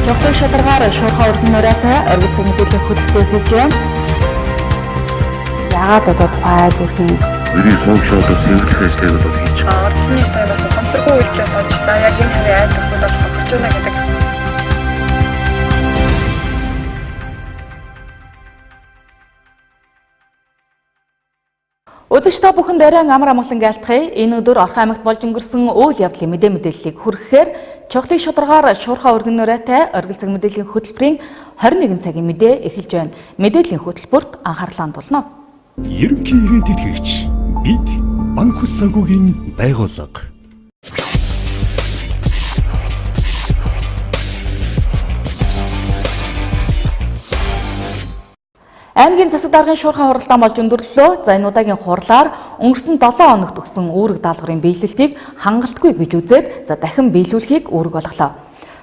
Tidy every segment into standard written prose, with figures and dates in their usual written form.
Чухал шударгаар шуурхай урдны нураатай оргил цаг мэдээллийн хөтөлбөр хийж байна. Яагаад одоо файл үрхэн Миний функшнууд цэвэрлэх ажлыг одоо хийж байгаа. Оргилны таймаас ухамсаргүй үйлдэлээс олж та яг энэ хавийн айдагууд бол хаварч байна гэдэг. Өдөрт та бүхэнд оройн амар амгалан айлтгая. Энэ өдөр Орхон аймагт болж өнгөрсөн үйл явдлын мэдээллийг хүргэхээр чухлыг шударгаар шуурхай урган нураатай оргил цаг мэдээллийн хөтөлбөрийн 21 цагийн мэдээ эхэлж байна. Мэдээллийн хөтөлбөрт анхаарлаа хандуулна. Ерөнхий ивент тэтгэгч бид банк ус санхүүгийн байгууллага. Аймгийн засаг даргын шуурхай хуралдаан болж өндөрлөлөө. За энэ удаагийн хурлаар өнгөрсөн 7 хоногт өгсөн үүрэг даалгаврын биелэлтийг хангалтгүй гэж үзээд дахин биелүүлэхийг үүрэг болголоо.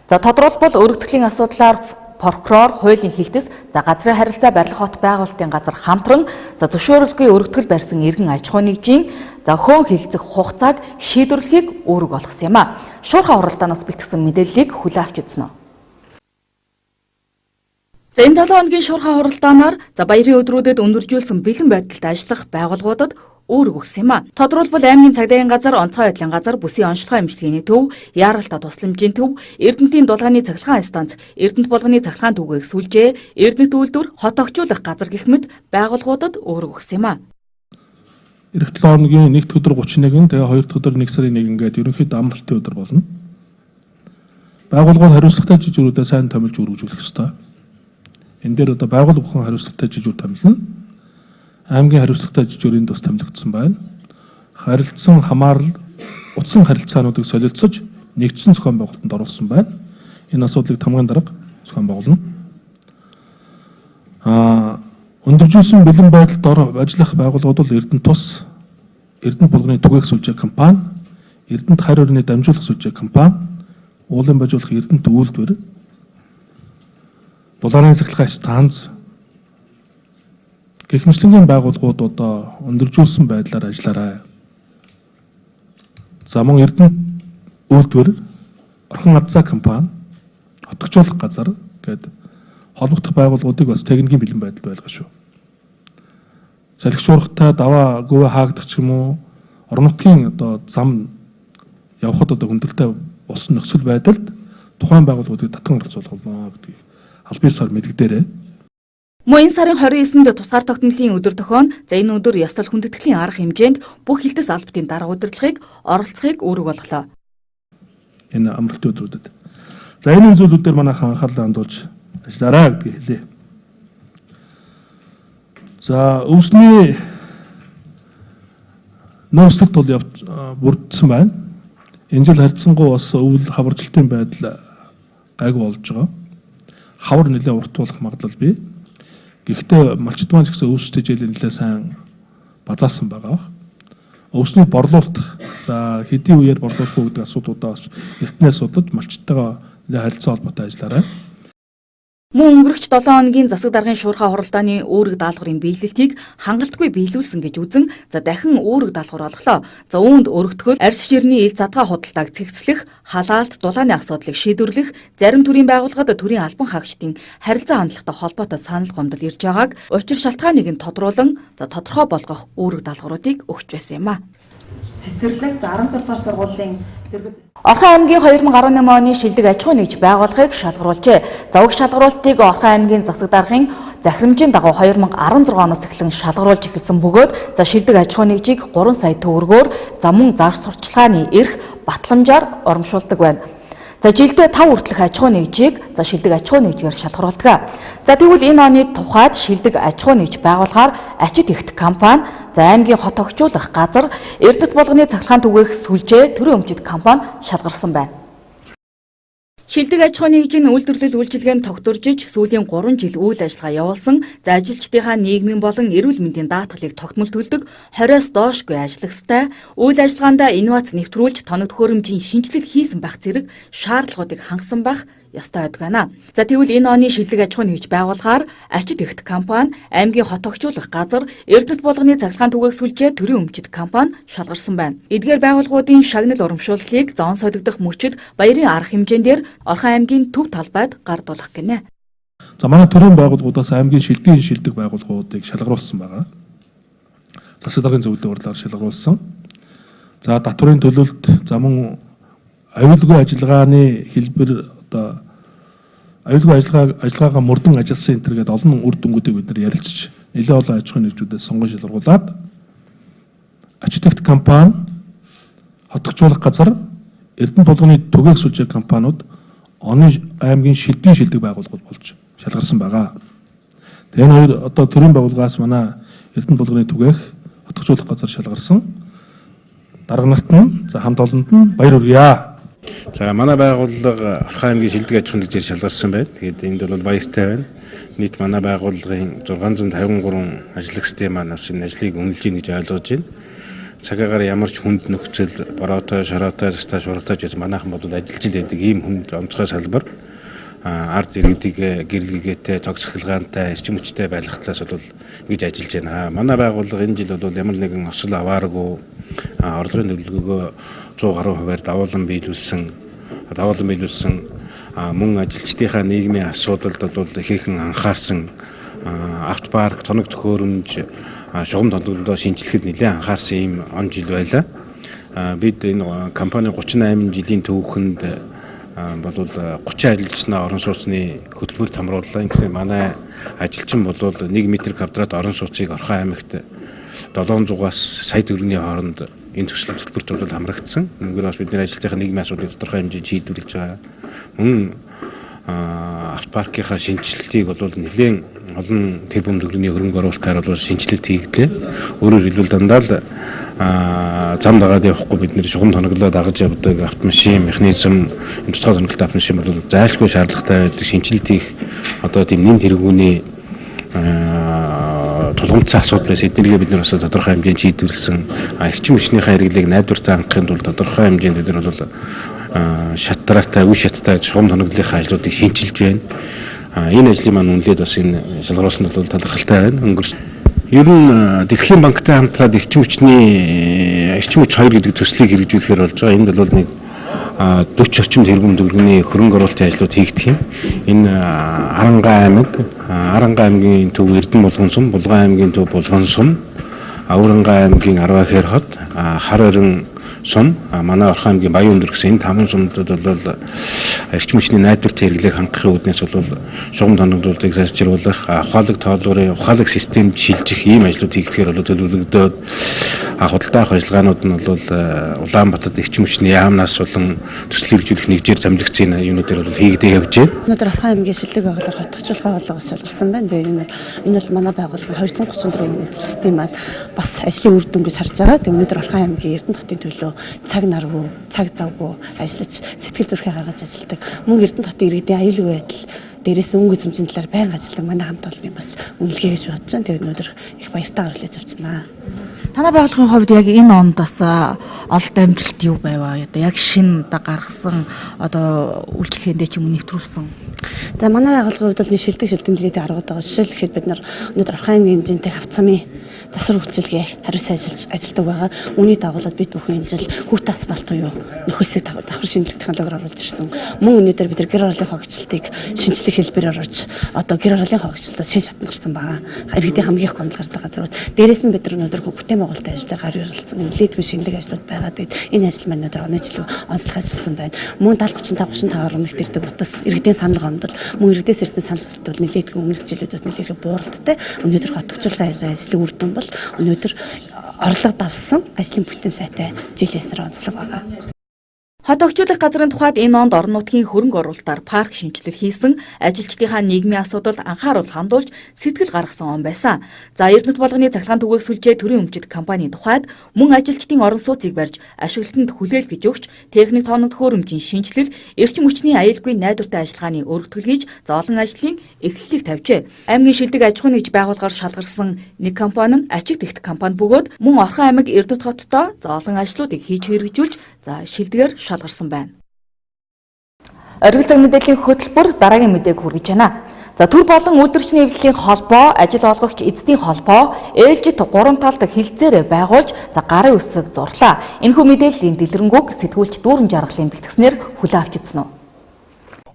За тодорхойлбол өргөдөгчлийн асуудлаар прокурор, хуулийн хэлтэс, газрын харилцаа барилга хот байгуулалтын газар хамтран зөвшөөрөлгүй өргөдгөл барьсан иргэн аж ахуйн нэгжийн хөөн хилцэх хугацааг шийдвэрлэхийг үүрэг болгосон юм а. Шуурхай хуралдаанаас бэлтгэсэн мэдээллийг хүлээн авч үзнэ. За энэ 7 хоногийн шуурхай хуралдаанаар баярын өдрүүдэд өндөржүүлсэн бэлэн байдалд ажиллах байгууллагуудад үүрэг өгсөн юм а. Тодорхойлбол аймгийн цагдаагийн газар, онцгой байдлын газар, бүсийн онцлогоо эмчилгээний төв, яаралтай тусламжийн төв, Эрдэнэтийн дулгааны цахилгаан станц, Эрдэнэт булганы цахилгаан түгээх сүлжээ, Эрдэнэт үйлдвэр, хот огжуулах газар гэх мэт байгууллагуудад үүрэг өгсөн юм а. Эх 7 хоногийн 1 өдөр 31, тэгээ 2 өдөр 1 сарын 1 ингээд ерөнхийдөө амралтын өдөр болно. Байгууллагууд хариуцлагатай жижигрүүдэд сайн томилж өргөжүүлэх ёстой. Энэ дээр одоо байгууллага бүхэн хариуцлагатай жижигүр томилно. Аймгийн хариуцлагатай жижигүрийн тус томилогдсон байна. Харилцан хамаарал, утсан харилцаануудыг солилцож нэгдсэн зохион байгуулалтанд оруулсан байна. Энэ асуудлыг тамгын дарга зохион байгуулна. Өндөржүүлсэн бэлэн байдалд ажиллах байгууллагууд бол Эрдэнэт тус, Эрдэнэт булганы түгээх сүлжээ компани, Эрдэнэт харь орны дамжуулах сүлжээ компани, уулын бажуулах Эрдэнэт үйлдвэр, дулааны цахилгаан станц гэх мэтлэнгийн байгууллагууд одоо өндөржүүлсэн байдлаар ажиллаарай. За мөн Эрдэнэт үйлдвэр, Орхон Адзаа компани, хотгочуулах газар гэдэг холбогдох байгууллагуудыг бас техникийн бэлэн байдалд байлгаа шүү. Салхи шуурхтай даваа гүвэ хаагдах ч юм уу, орон нутгийн одоо зам явхад одоо хүндрэлтэй болсон нөхцөл байдалд тухайн байгууллагуудыг татан оролцуулах болно гэдгийг албан ёсоор мэдгдээрээ. Мөн энэ сарын 29-нд тусгаар тогтнолын өдөр тохион энэ өдөр ёслол хүндэтгэлийн арга хэмжээнд бүх хилтэс албатын дарга удирдлагыг оролцохыг үүрэг болголоо. Энэ амралтын өдрүүдэд. За энэ зүйлүүдээр манайхан анхаарлаа хандуулж ажиллаарай гэдгийг хэлье. За өвсний нөөцлөлт бол бүрдсэн байна. Энэ жил харьцангуй бас өвөл хаваржилтын байдал гайгүй болж байгаа. Хавар нэлээд урт болох магадлал бий. Гэхдээ малчид маань ч гэсэн өвстэй хичээлээ нэлээд сайн базаасан байгаа. Өвсний борлуулах, за хэдийн үеэр борлуулах уу гэдэг асуудлуудаа бас эртнээс судалж малчидтайгаа харилцаа холбоотой ажиллаарай. Мөн өнгөрөх 7 хоногийн засаг даргын шуурхай хуралдааны үүрэг даалгаврын биелэлтийг хангалтгүй биелүүлсэн гэж үзэн дахин үүрэг даалгавар олголоо. За үүнд өргөтгөл, арьс ширний ил задгаа худалдааг цэгцлэх, халаалт, дулааны асуудлыг шийдвэрлэх, зарим төрлийн байгууллагад төрийн албан хаагчдын харилцаа хандлагатай холбоотой санал гомдол ирж байгааг учир шалтгааныг нь тодруулан тодорхой болгох үүрэг даалгавруудыг өгч байсан юм а. Цэцэрлэг 16 дугаар сургуулийн Орхон аймгийн 2018 оны шилдэг аж ахуйн нэгж байгууллагыг шалгаруулжээ. За уг шалгаруултыг Орхон аймгийн засаг даргын захирамжийн дагуу 2016 оноос эхлэн шалгаруулж эхэлсэн бөгөөд шилдэг аж ахуйн нэгжийг 3 сая төгрөгөөр мөн зар сурталчилгааны эрх батламжаар урамшуулдаг байна. За жилдээ 5 хүртэлх аж ахуйн нэгжийг шилдэг аж ахуйн нэгжээр шалгаруулдаг. За тэгвэл энэ оны тухайд шилдэг аж ахуйн нэгж байгуулахаар ачид ихт компани, аймгийн хот огжуулах газар, Эрдэнэт булганы цахилгаан түгээх сүлжээ, төрийн өмчит компани шалгарсан байна. Шилдэг аж ахуйн нэгжийн үйлдвэрлэл үйлчилгээнд тогтворжиж сүүлийн 3 жил үйл ажиллагаа явуулсан, ажилчдынхаа нийгмийн болон эрүүл мэндийн даатгалыг тогтмол төлдөг, 20-оос доошгүй ажиллагстай, үйл ажиллагаанд инновац нэвтрүүлж тоног төхөөрөмжийн шинжилэл хийсэн байх зэрэг шаардлагуудыг хангасан байх ёстой байдаг байна. За тэгвэл энэ оны шилдэг аж ахуйн нэгж байгуулахаар ачид ихт компани, аймгийн хот тогтчуулах газар, Эрдэнэт булганы цахилгаан түгээх сүлжээ төрийн өмчит компани шалгарсан байна. Эдгээр байгууллагуудын шагнал урамшууллыг зоон содогдох мөчид баярын арга хэмжээндээр Орхон аймгийн төв талбайд гардуулах гинэ. За манай төрийн байгууллагуудаас аймгийн шилдэг байгууллагуудыг шалгаруулсан байгаа. Засаг даргын зөвлөлийн уралдаар шалгаруулсан. За татврын төлөлт, за мөн аюулгүй ажиллагааны хэлбэр одоо аюулгүй ажиллагаагаа мөрдөн ажилласан энэ төргээд олон үр дүнгуудыг бид нар ярилцж нэлээд олон аж ахуйн нэгжүүдээс сонгон шалгаруулад ачидэгт компани, хотогчуулах газар, Эрдэнэт булганы түгээх сүлжээ компаниуд оны аймгийн шилдэг байгууллагууд болж шалгарсан байгаа. Тэгээ энэ хоёр одоо төрийн байгууллагаас манай Эрдэнэт булганы түгээх, хотогчуулах газар шалгарсан. Дарга нарт нь за хамт олонд нь баяр хүргье. За манай байгууллага Орхон аймгийн шилдэг аж ахуйн нэгжээр шалгарсан байна. Тэгээд энд бол баяртай байна. Нийт манай байгууллагын 653 ажлагчдын маань бас энэ ажлыг үнэлж гин гэж ойлгож байна. Цагаагаар ямар ч хүнд нөхцөл, бороотой, шороотой, стаж урагтаж байсан манайхан бол ажиллаж байдаг ийм хүнд онцгой салбар. Ард иргэдийг гэрэлгээтэй, тогсхилгаантай, эрчим хүчтэй байлгахлаас бол ингэж ажиллаж байна. Манай байгууллага энэ жил бол ямар нэгэн осол авааргүй орлогын төлөвлөгөөгөө 100% давуулан биелүүлсэн мөн ажилчдынхаа нийгмийн асуудалд бол ихээхэн анхаарсан авто парк, тоног төхөөрөмж, шугам тоногдоо шинжилгэхэд нэлээд анхаарсан ийм он жил байлаа. Бид энэ компани 38 жилийн түүхэнд бол 30 ажилчнаа орон сууцны хөтөлбөрт хамрууллаа. Ингэсэн манай ажилчин бол 1 м квадрат орон сууцыг Орхон аймагт 700-аас сая төгрөгийн хооронд энэ төсөл хөтөлбөрт бол хамрагдсан. Үүгээр бас бидний ажилтныхаа нийгмийн асуудлыг тодорхой хэмжээнд шийдвэрлэж байгаа. Мөн автопаркийнхаа шинжилтийг бол нэлээд олон тэрбум төгрөгийн хөрөнгө оруулалтаар бол шинжилэлт хийгдлээ. Өөрөөр хэлбэл дандаа л зам дагаад явахгүй бид нэр шугам тоноглоо дагаж явдаг автомашин, механизм, энэ тусгай тоноглолт автомашин бол зайлшгүй шаардлагатай байдаг шинжилэлт хийх одоо тийм нэн тэргүүний тулгымцсан асуудлаас эднэргээ бид нар бас тодорхой хэмжээнд шийдвэрлсэн. Эрчим хүчнийхээ хэрэглээг найдвартай хангахын тулд тодорхой хэмжээнд бид нар бол шаттраатай, үе шаттай шугам тоноглолын ажлуудыг шинжилж байна. Энэ ажлын маань үнэлээд бас энэ шалгаруулсанд бол талархалтай байна. Ер нь Дэлхийн банктай хамтраад эрчим хүч 2 гэдэг төслийг хэрэгжүүлэхээр болж байгаа. Энд бол нэг 40 орчим тэрбум төгрөгийн хөрөнгө оруулалтын ажлууд хийгдэх юм. Энэ Аранга аймгийн төв Эрдэнэ булган сум, Булган аймгийн төв Булган сум, Авранга аймгийн 10 хэр хот, Хар орон сум, манай Орхон аймгийн Баян өндөр гэсэн энэ 5 сумдад бол эрчим хүчний найдвартай хэрэглээг хангахын үүднээс бол шугам тоноглолтыг сайжруулах, ухаалаг тооллогын ухаалаг системд шилжих ийм ажлууд хийгдэхээр бол төлөвлөгдөөд худалдаа авах ажиллагаанууд нь бол Улаанбаатарт эрчим хүчний яамнаас болон төсөл хэрэгжүүлэх нэгжээр замлагдсан юмнуудаар бол хийгдээ явж байна. Өнөөдөр Орхон аймгийн шилдэг байгууллага хотогчуулах байгууллагаас шалгарсан байна. Тэгээ энэ бол манай байгууллага 234 ажилчдын маань бас ажлын үр дүн гэж харж байгаа. Тэгээ өнөөдөр Орхон аймгийн Эрдэнэт хотын төлөө цаг наргүй, цаг завгүй ажиллаж сэтгэл зүрхээ гаргаж ажилладаг. Мөн Эрдэнэт хотын иргэдийн аюулгүй байдал дээрээс өнгө зэмжин талаар байнга ажилладаг манай хамт олонны бас үнэлгээ гэж бодож байна. Тэгээ өнөөдөр их баяртай орлож авч байна. Танай байгууллагын хувьд яг энэ онд бас ололт амжилт юу байваа? Одоо яг шинэ гаргасан одоо үйлчлэгээндээ ч юм уу нэвтрүүлсэн. За манай байгууллагын хувьд бол шилдэг нэлээдийн аргууд байгаа. Жишээлбэл бид нар өнөөдөр Орхон аймгийн хэмжээний хавцамын засвар үйлчилгээ хариуцсан ажилладаг байгаа. Үүний дагуулад бид бүхэн энэ жил хүүт асфальт буюу нөхөлсөг давхар шинжлэх технологиор оруулж ирсэн. Мөн өнөөдөр бид нар гэр оролын хогчлтыг шинжлэх хэлбэрээр орж одоо гэр оролын хогчлтод шин шатнд гарсан байгаа. Иргэдийн хамгийн их гомдол гардаг газрууд. Дээрээс нь бид нар өнөөдөр бүтээн байгуулалтын ажлаар гарь ирэлцсэн нэлээдгүй шинэлэг ажлууд байгаа. Тэгээд энэ ажил маань өнөөдөр оны жилийн онцлог ажилласан байна. Мөн 70-35-35 орон нэгтэрдэг утас иргэдийн санал гомдол мөн иргэдээс ирсэн санал гомдол нэлээдгүй өмнөх жилүүдээс нэлээдгүй бууралттай. Өнөөдөр хотогчуулгын ажлын үр дүн бол өнөөдөр орлого давсан ажлын бүтээн сайтай жилээс нар онцлог байгаа. Хот тогтчуулах газрын тухайд энэ онд орон нутгийн хөрөнгө оруулалтаар парк шинжилэл хийсэн, ажилчдынхаа нийгмийн асуудалд анхаарал хандуулж сэтгэл гаргасан он байсан. За Эрдэнэт булганы цахилгаан түгээх сүлжээ төрийн өмчит компанийн тухайд мөн ажилчдын орон сууцыг барьж ашиглалтанд хүлээлгэж өгч, техник тооног төхөөрөмжийн шинжилэл, эрчим хүчний аюулгүй найдвартай ажиллагааны өргөтгөл хийж зоолон ажлын эхлэлийг тавьжээ. Аймгийн шилдэг аж ахуйн нэгж байгууллагаар шалгарсан нэг компани нь ачиг тэгт компани бөгөөд мөн Орхон аймаг Эрдэнэт хоттой зоолон ажлуудыг хийж хэрэгжүүлж, за шилдгээр шалгарсан байна. Оргил цаг мэдээллийн хөтөлбөр дараагийн мэдээг хүргэж байна. За төр болон үйлдвэрчний эвлэлийн холбоо, ажил олгогч эзэдийн холбоо, ээлжит 3 талд хилцээр байгуулж гарын үсэг зурлаа. Энэхүү мэдээллийн дэлгэрэнгүй сэтгүүлч дүүрэн жаргалын бэлтгэснээр хүлээн авчидсан уу?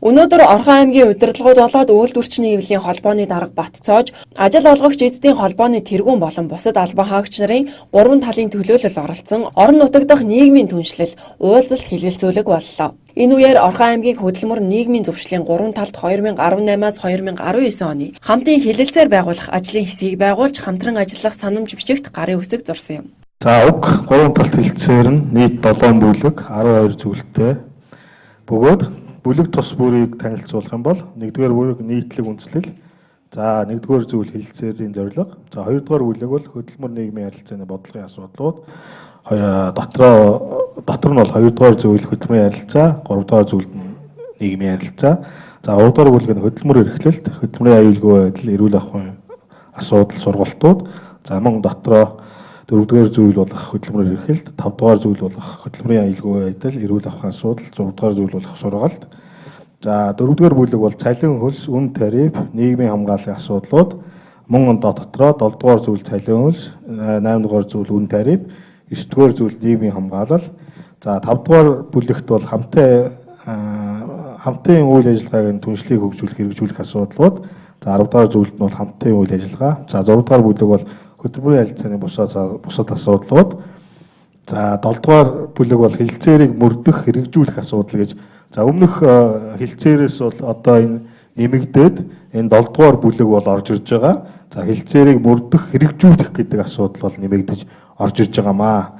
Өнөөдөр Орхон аймгийн удирдлагууд болоод үйлдвэрчний эвлэлийн холбооны дарга Батцоож, ажил олгогч эзэдийн холбооны тэргүүн болон бусад албан хаагч нарын 3 талын төлөөлөл оролцсон орон нутаг дахь нийгмийн түншлэл, уулзалт хэлэлцүүлэг боллоо. Энэ үеэр Орхон аймгийн хөтөлбөр нийгмийн зөвшлийн 3 талд 2018-аас 2019 оны хамтын хэлэлцээр байгуулах ажлын хэсгийг байгуулж хамтран ажиллах санамж бичигт гарын үсэг зурсан юм. За уг 3 талт хэлэлцээр нь нийт 7 бүлэг 12 зүйлтэй бөгөөд бүлэг тус бүрийг танилцуулах юм бол 1-р бүлэг нийтлэг үндэслэл, за 1-р зүйл хэлэлцээрийн зорилго, за 2-р бүлэг бол хөтөлбөр нийгмийн харилцааны бодлогын асуудлууд, дотор нь бол 2-р зүйл хөтөлбөрийн харилцаа, 3-р зүйл нь нийгмийн харилцаа, за 3-р бүлэг нь хөтөлбөр эрхлэлт, хөтөлбөрийн аюулгүй байдал, эрүүл ахуйн асуудал, сургалтууд, за мөн дотроо 4-р зүйл болох хөтөлбөрийн эрхлэлт, 5-р зүйл болох хөтөлбөрийн аюулгүй байдал, эрүүл ахуйн асуудал, 6-р зүйл болох сургалт. За 4-р бүлэг бол цалин хөлс, үн тариф, нийгмийн хамгааллын асуудлууд, мөн дотроо 7-р зүйл цалин хөлс, 8-р зүйл үн тариф, 9-р зүйл нийгмийн хамгаалал. За 5-р бүлэгт бол хамтын үйл ажиллагааг нь түншлийг хөгжүүлэх, хэрэгжүүлэх асуудлууд. За 10-р зүйлд нь бол хамтын үйл ажиллагаа. За 6-р бүлэг бол хөтөлбөрийн харилцааны бусад асуудлууд. За 7-р бүлэг бол хэлэлцээрийг мөрдөх, хэрэгжүүлэх асуудал гэж. За өмнөх хэлэлцээрээс бол одоо энэ нэмэгдээд энэ 7-р бүлэг бол орж ирж байгаа. За хэлэлцээрийг мөрдөх, хэрэгжүүлэх гэдэг асуудал бол нэмэгдэж орж ирж байгаамаа.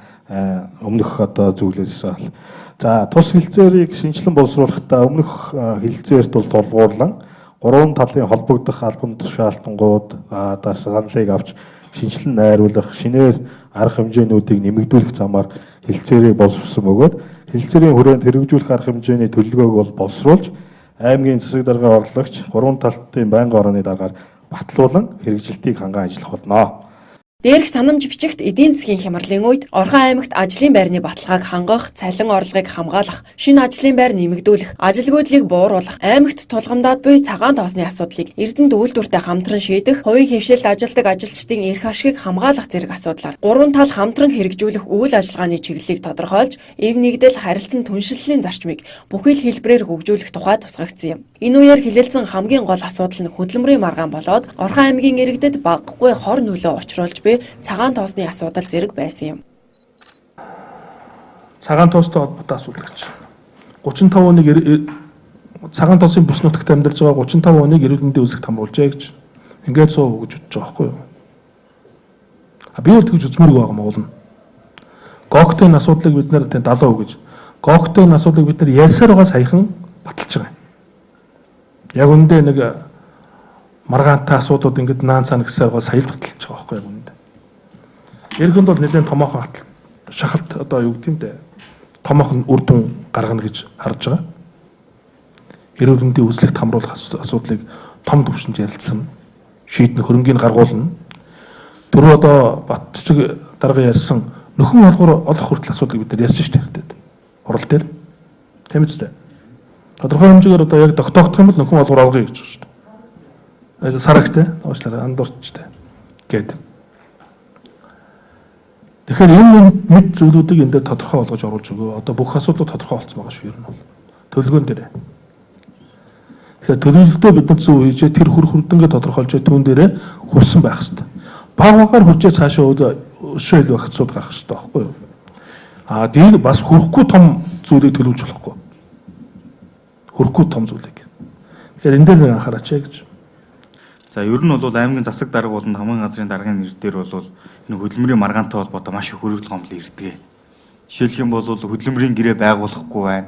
Өмнөх одоо зүйлээс бол. За тус хэлэлцээрийг шинжилэн боловсруулахдаа өмнөх хэлэлцээрт бол тулгуурлан 3 талын холбогдох албан тушаалтангууд саналыг авч шинжилэн найруулах, шинээр арга хэмжээнүүдийг нэмэгдүүлэх замаар хэлэлцээрийг боловсруулсан бөгөөд хэлэлцээрийн хүрээнд хэрэгжүүлэх арга хэмжээний төлөвлөгөөг бол боловсруулж аймгийн засаг даргын орлогч 3 талтын байнгын орооны дараагаар батлуулан хэрэгжилтийг хангаан ажиллах болно. Дээрх санамж бичигт эдийн засгийн хямралын үед Орхон аймагт ажлын байрны баталгааг хангах, цалин орлогыг хамгаалах, шинэ ажлын байр нэмэгдүүлэх, ажилгүйдлийг бууруулах, аймагт тулгамдаад буй цагаан тоосны асуудлыг Эрдэнэт үйлдвэртэй хамтран шийдэх, хувийн хэмшилд ажилдаг ажилчдын эрх ашигыг хамгаалах зэрэг асуудлаар 3 тал хамтран хэрэгжүүлэх үйл ажиллагааны чиглэлийг тодорхойлж, эв нэгдэл харилцан түншлэлийн зарчмыг бүхий л хэлбэрээр хөгжүүлэх тухай тусгагдсан юм. Энэ үеэр хэлэлцэн хамгийн гол асуудал нь хөдөлмөрийн маргаан болоод Орхон аймгийн иргэдэд багагүй хор нөлөө учруулж цагаан тоосны асуудал зэрэг байсан юм. Цагаан тоостой холбоотой асуудал гэж. 35 оныг цагаан тоосын бүс нутагт амьдарч байгаа 35 оныг эрүүл мэндийн үзэгт хамруулжээ гэж. Ингээд суу гэж бодож байгаа байхгүй юу? Би бол тэгж үзмэргүй байгаа муулна. Гогтын асуудлыг бид нэр 70% гэж. Гогтын асуудлыг бид нэр ярьсаар байгаа саяхан баталж байгаа. Яг үндэ нэг маргаантай асуудлууд ингээд наан цаана гэсээр сая л баталж байгаа байхгүй юу? Ерхэнд бол нэлээд томоохон шахалт одоо юу гэдэг юм бэ? Томоохон үр дүн гаргана гэж харж байгаа. Эрүүл мэндийн үзлэгт хамруулах асуудлыг том түвшинд ярилцсан, шийдэн хөрөнгийг гаргуулна. Түрүү одоо Батцэг дарга ярьсан нөхөн олгор олох хүртэл асуудлыг бид нар ярьсан шүү дээ. Хурал дээр. Тийм үстэй. Тодорхой хэмжээгээр одоо яг тогтоох юм бол нөхөн олгор олгоё гэж байна шүү дээ. Сарагтай, уучлаарай, андуурчтай гэдэг. Тэгэхээр энэ мэд зүйлүүдийг эндээ тодорхой болгож оруулж өгөө. Одоо бүх асуудлууд тодорхой болсон байгаа шүү ер нь бол. Төлөвлөгөөн дээр. Тэгэхээр төлөвлөлтөө бид нар зөв хийжээ тэр хүрдэнгээ тодорхойлж түүн дээрээ хүрсэн байх хэрэгтэй. Багаар хүрчээ цаашаа өшөө илүү их асуудал гарах хэрэгтэй байхгүй юу? Дийг бас хүрхгүй том зүйлийг төлөвлөж болохгүй. Хүрхгүй том зүйлийг. Тэгэхээр энэ дээр нэг анхаараач гэж. За ер нь бол аймгийн засаг дарга болон хамгийн газрын даргын нэр дээр бол энэ хөдөлмөрийн маргаантай холбоотой маш их хөргөл гомдол ирдэг. Жишээлх юм бол хөдөлмөрийн гэрээ байгуулахгүй байна.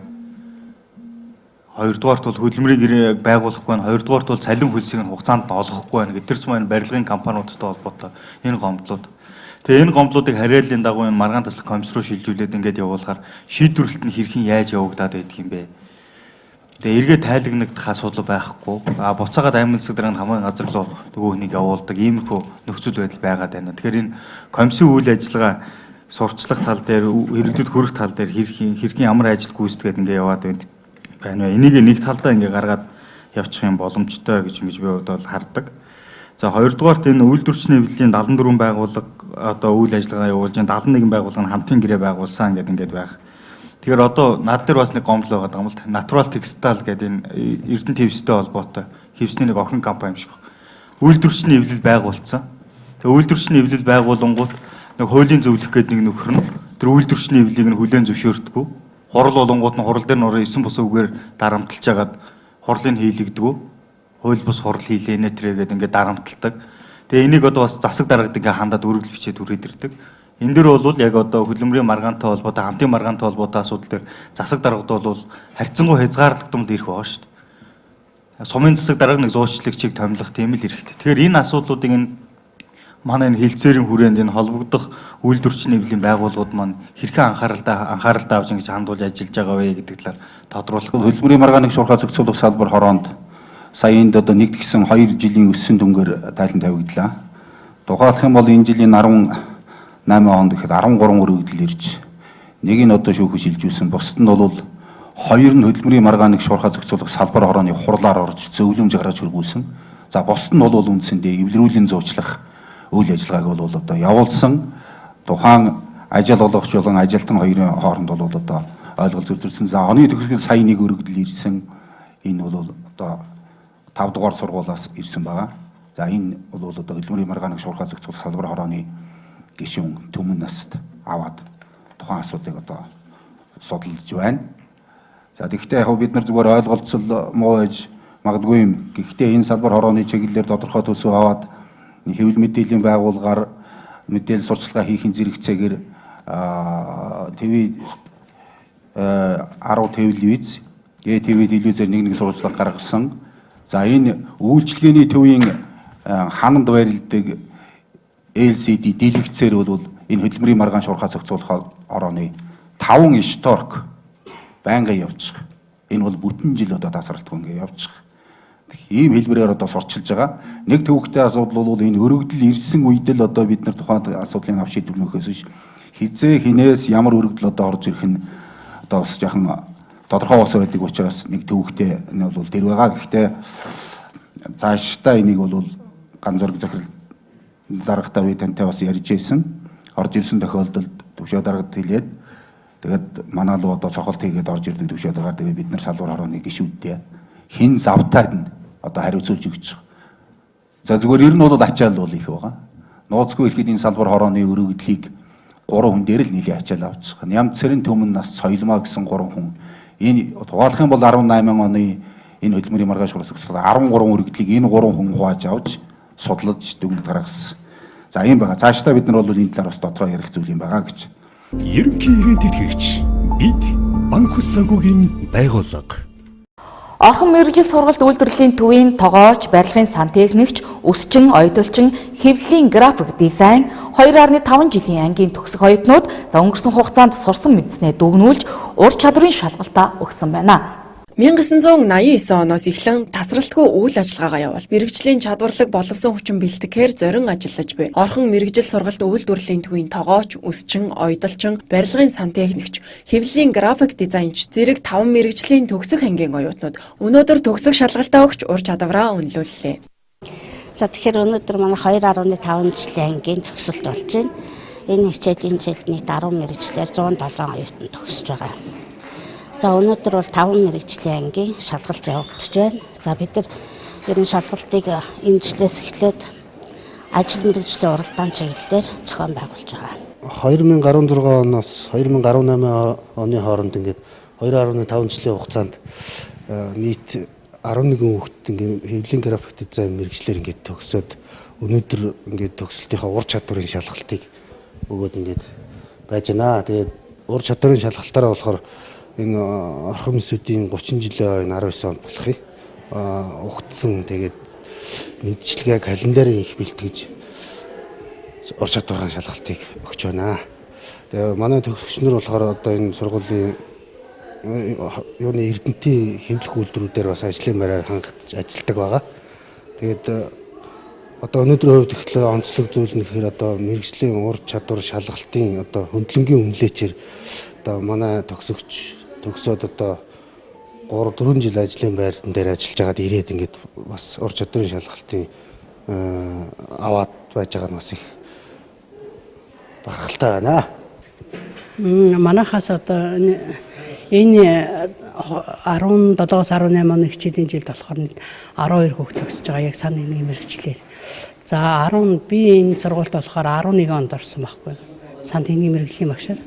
Хоёрдугаарт бол хөдөлмөрийн гэрээ байгуулахгүй байна. Хоёрдугаарт бол цалин хөлсийг хугацаанд нь олгохгүй байна. Гэвч тэр цэцмэн барилгын компаниудтай холбоотой энэ гомдлууд. Тэгээ энэ гомдлуудыг хариаллын дагуу энэ маргаан таслах комисс руу шилжүүлээд ингээд явуулахаар шийдвэрлэлт нь хэрхэн яаж явагдаад байдаг юм бэ? Тэгээ эргээ тайлагнагдах асуудал байхгүй. Буцаагаад аймаг засаг даргын хамгийн газар руу нөгөө хүнийг явуулдаг иймэрхүү нөхцөл байдал байгаад байна. Тэгэхээр энэ комиссийн үйл ажиллагаа сурчлах тал дээр, иргэдэд хүрэх тал дээр хэрхэн ямар ажил гүйцэтгээд ингээд яваад байна. байна. Энийг нэг талдаа ингээ гаргаад явчих юм боломжтой гэж би бодоод хардаг. За хоёрдугаарт энэ үйлдвэрчний эвлэлийн 74 байгууллага одоо үйл ажиллагаа явуулж 71 байгууллага нь хамтын гэрээ байгуулсан гэдэг байх. Тэгэхээр одоо над дээр бас нэг гомдол байгаа юм л Natural Textile гэдэг энэ Эрдэнэ твстэй холбоотой хэвсний нэг охин компани юм шиг. Үйлдвэрчний эвлэл байгуулсан. Тэгээ үйлдвэрчний эвлэл байгуулангууд нэг хуулийн зөвлөх гэдэг нэг нөхөр нь тэр үйлдвэрчний эвлэлийг нь хүлээн зөвшөөрдөг. Хурал болонгууд нь хурал дээр нөрөө 9 бус үгээр дарамтлж хагаад хурлыг хийлэгдэг. Хууль бус хурал хийлэнэ тэргээд ингээд дарамталдаг. Тэгээ энийг одоо бас засаг дарагд ингээ хандаад үргэлж бичээд үргэлж ирдэг. Энэ дэр бол яг одоо хөдөлмөрийн маргаантай холбоотой, хамтын маргаантай холбоотой асуудал дээр засаг дарагд бол харьцангуй хязгаарлагдмал ирэх байгаа шүү дээ. Сумын засаг дарга нэг зуучлагчийг томилох тийм л эрэхтэй. Тэгэхээр энэ асуудлуудыг энэ манай энэ хилцээрийн хүрээнд энэ холбогдох үйлдвэрчний эвлэлийн байгууллагууд маань хэрхэн анхааралтай авч ингэж хандуулж ажиллаж байгаа вэ гэдэг талаар тодруулах. Хөдөлмөрийн маргааныг шуурхай зохицуулах салбар хороонд саянд одоо нэгд гисэн 2 жилийн өссөн дүнгээр тайлан тавигдлаа. Тухайлах юм бол энэ жилийн 18 онд гэхэд 13 өргөдөл ирж нэг нь одоо шүүхэ шилжүүлсэн. Бусд нь бол 2 нь хөдөлмөрийн маргааныг шуурхай зохицуулах салбар хорооны хурлаар орж зөвлөмж гаргаж хөргүүлсэн. За бусд нь бол үндсэндээ эвлэрүүлийн зуучлах үйл ажиллагааг бол одоо явуулсан. Тухайн ажил олгогч болон ажилтан хоёрын хооронд бол одоо ойлголт зөвлөсөн. За оны төгсгөл сая нэг өргөдөл ирсэн. Энэ бол одоо 5 дугаар сургуулиас ирсэн байгаа. За энэ бол одоо хөдөлмөрийн маргааныг шуурхай зохицуулах салбар хорооны гишүүн Төмөн наст аваад тухайн асуудлыг одоо судалж байна. За тэгэхдээ яг бид нар зүгээр ойлголцол муу ээж магадгүй юм. Гэхдээ энэ салбар хорооны чиглэлээр тодорхой төсөв аваад хэвлэл мэдээллийн байгууллагаар мэдээлэл сурчлагаа хийхин зэрэгцээгээр ТV 10 телевиз, ТV телевизээр нэг сурчлага гаргасан. За энэ үйлчлэгээний төвийн хананд байрладаг LCD дэлгэцээр бол энэ хөдөлмөрийн маргаан шуурхай зохицуулах орооны 5 шторк байнгын явчих. Энэ бол бүтэн жил одоо тасралтгүй ингээ явчих. Ийм хэлбэрээр одоо сурчилж байгаа. Нэг төвөгтэй асуудал бол энэ өргөдөл ирсэн үед л одоо бид нар тухайн асуудлыг авч шийдвэрлэхээс хизээ хинээс ямар өргөдөл одоо орж ирэх нь одоо бас яхан тодорхой ус байдаг учраас нэг төвөгтэй нь бол тэр байгаа. Гэхдээ цаашдаа энийг бол ганц зураг захирал даргатай үе тантай бас ярьж байсан. Орж ирсэн тохиолдолд төвшөө даргад хэлээд тэгээд манай л одоо цохолт хийгээд орж ирдэг төвшөө даргаар тэгээд бид нар салбар хорооны гишүүдтэй хин завтаад нь одоо хариуцуулж өгч байгаа. За зүгээр ер нь бол ачаал бол их байгаа. Нууцгүй хэлэхэд энэ салбар хорооны өргөдлийг 3 хүн дээр л нийлээ ачаал авч байгаа. Нямц цэрэн Төмөн нас соёлмаа гэсэн 3 хүн. Энэ тухайлах юм бол 18 оны энэ хөдөлмөрийн маргаан шуурхай зохицуулах 13 өргөдлийг энэ 3 хүн хувааж авч судлаж дүгнэлт гаргасан. За ийм байгаа. Цаашдаа бид нар бол энэ талаар бас дотроо ярих зүйл юм байгаа гэж. Ерөнхий ивент тэтгэгч бид банк ус санхүүгийн байгууллага. Орхон мэргэжил сургалт үйлдвэрлэлийн төвийн тогооч, барилгын сантехникч, өсчин, ойдолчин, хэвлэлийн график дизайн 2.5 жилийн ангийн төгсөх оюутнууд за өнгөрсөн хугацаанд сурсан мэдснээ дүгнүүлж ур чадварын шалгалтаа өгсөн байна. 1989 оноос эхлэн тасралтгүй үйл ажиллагаагаа явуул. Мэргэжлийн чадварлаг боловсон хүчин бэлтгэхээр зорин ажиллаж буй. Орхон мэргэжил сургалт үйлдвэрлэлийн төвийн тогооч, өсчин, ойдолчин, барилгын сантехникч, хэвлэлийн график дизайнч зэрэг 5 мэргэжлийн төгсөх ангийн оюутнууд өнөөдөр төгсөх шалгалтаа өгч ур чадвараа үнэлүүллээ. За тэгэхээр өнөөдөр манай 2.5 жилийн ангийн төгсөлт болж байна. Энэ хичээлийн жилд нийт 10 мэргэжлээр 107 оюутан төгсөж байгаа. За өнөөдөр бол 5 мэргэжлийн ангийн шалгалт явагдаж байна. За бид нар ерөн шалгалтыг энэ жилээс эхлээд ажил мэргэжлийн уралдаан чиглэлээр зохион байгуулж байгаа. 2016 оноос 2018 оны хооронд ингээд 2.5 жилийн хугацаанд нийт 11 хүүхэд ингээд хэвлэлийн график дизайн мэргэжлэр ингээд төгсөөд өнөөдөр ингээд төгсөлтийнхаа ур чадварын шалгалтыг өгөөд ингээд байж байна. Тэгээд ур чадварын шалгалтаараа болохоор энэ орхон мэсүүдийн 30 жилийн 19 онд болохыг угтсан. Тэгээд мэдчилгээ календарийн их бэлтгэж ур чадварын шалгалтыг өгч байна. Тэгээ манай төгсөгчнөр болохоор одоо энэ сургуулийн юуны эрдэнтийн хэвлэх үйлдвэрүүдээр бас ажлын байраар хангагдаж ажилладаг байгаа. Тэгээд одоо өнөөдрийн хувьд ихлэ онцлог зүйл нь гэхээр одоо мэргэжлийн ур чадвар шалгалтын одоо хөндлөнгийн үнэлээчээр одоо манай төгсөөд одоо 3 3-4 жил ажлын байран дээр ажиллаж байгаад ирээд ингээд бас ур чадварын шалгалтын аваад байж байгаа нь бас их барахалтай байна. Манайхаас одоо энэ 17-аас 18 оны хичээлийн жилд болохоор 12 хүүхэд төгсөж байгаа яг саний нэг мэрэгчлэр. За 10 би энэ сургуульд болохоор 11 онд орсон байхгүй. Сан техникийн мэрэгжлийн багшаар.